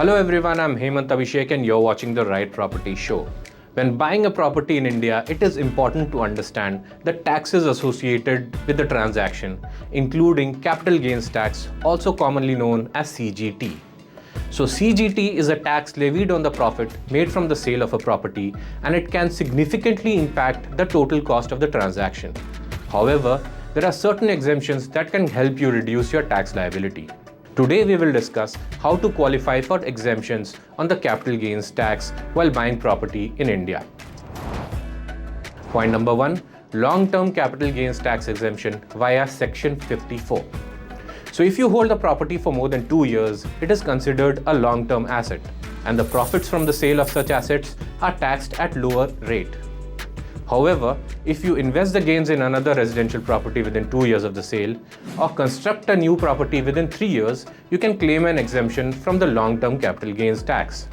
Hello everyone, I'm Hemant Abhishek and you're watching the Right Property Show. When buying a property in India, it is important to understand the taxes associated with the transaction, including capital gains tax, also commonly known as CGT. So CGT is a tax levied on the profit made from the sale of a property, and it can significantly impact the total cost of the transaction. However, there are certain exemptions that can help you reduce your tax liability. Today we will discuss how to qualify for exemptions on the capital gains tax while buying property in India. Point number 1. Long-term capital gains tax exemption via Section 54. So if you hold a property for more than 2 years, it is considered a long-term asset, and the profits from the sale of such assets are taxed at lower rate. However, if you invest the gains in another residential property within 2 years of the sale, or construct a new property within 3 years, you can claim an exemption from the long-term capital gains tax.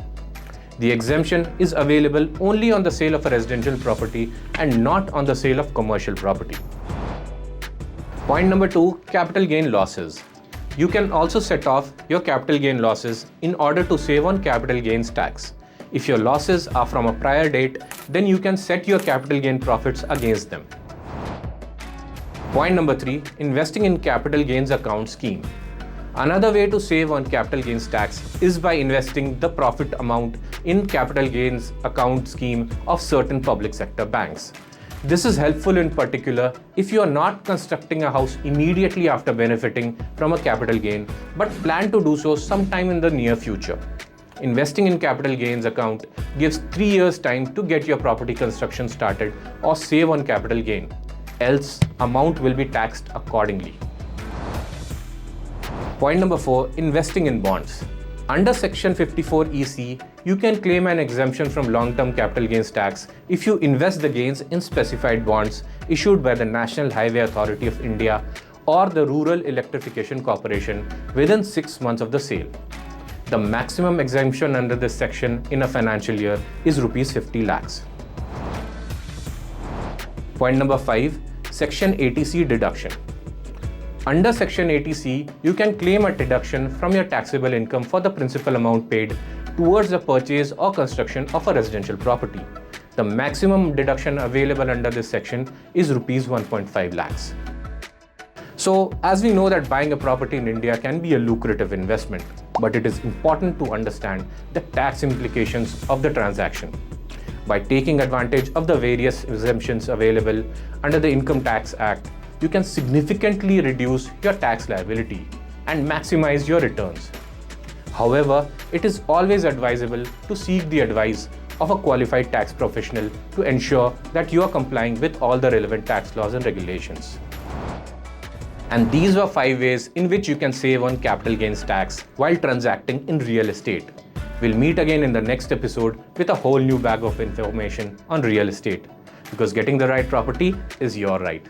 The exemption is available only on the sale of a residential property and not on the sale of commercial property. Point number 2. Capital gain losses. You can also set off your capital gain losses in order to save on capital gains tax. If your losses are from a prior date, then you can set your capital gain profits against them. Point number 3. Investing in capital gains account scheme. Another way to save on capital gains tax is by investing the profit amount in capital gains account scheme of certain public sector banks. This is helpful in particular if you are not constructing a house immediately after benefiting from a capital gain, but plan to do so sometime in the near future. Investing in capital gains account gives 3 years time to get your property construction started or save on capital gain, else amount will be taxed accordingly. Point number 4. Investing in bonds. Under Section 54 EC, you can claim an exemption from long-term capital gains tax if you invest the gains in specified bonds issued by the National Highway Authority of India or the Rural Electrification Corporation within 6 months of the sale. The maximum exemption under this section in a financial year is Rs 50 lakhs. Point number 5. Section ATC Deduction. Under Section ATC, you can claim a deduction from your taxable income for the principal amount paid towards the purchase or construction of a residential property. The maximum deduction available under this section is Rs 1.5 lakhs. So, as we know that buying a property in India can be a lucrative investment, but it is important to understand the tax implications of the transaction. By taking advantage of the various exemptions available under the Income Tax Act, you can significantly reduce your tax liability and maximize your returns. However, it is always advisable to seek the advice of a qualified tax professional to ensure that you are complying with all the relevant tax laws and regulations. And these were 5 ways in which you can save on capital gains tax while transacting in real estate. We'll meet again in the next episode with a whole new bag of information on real estate, because getting the right property is your right.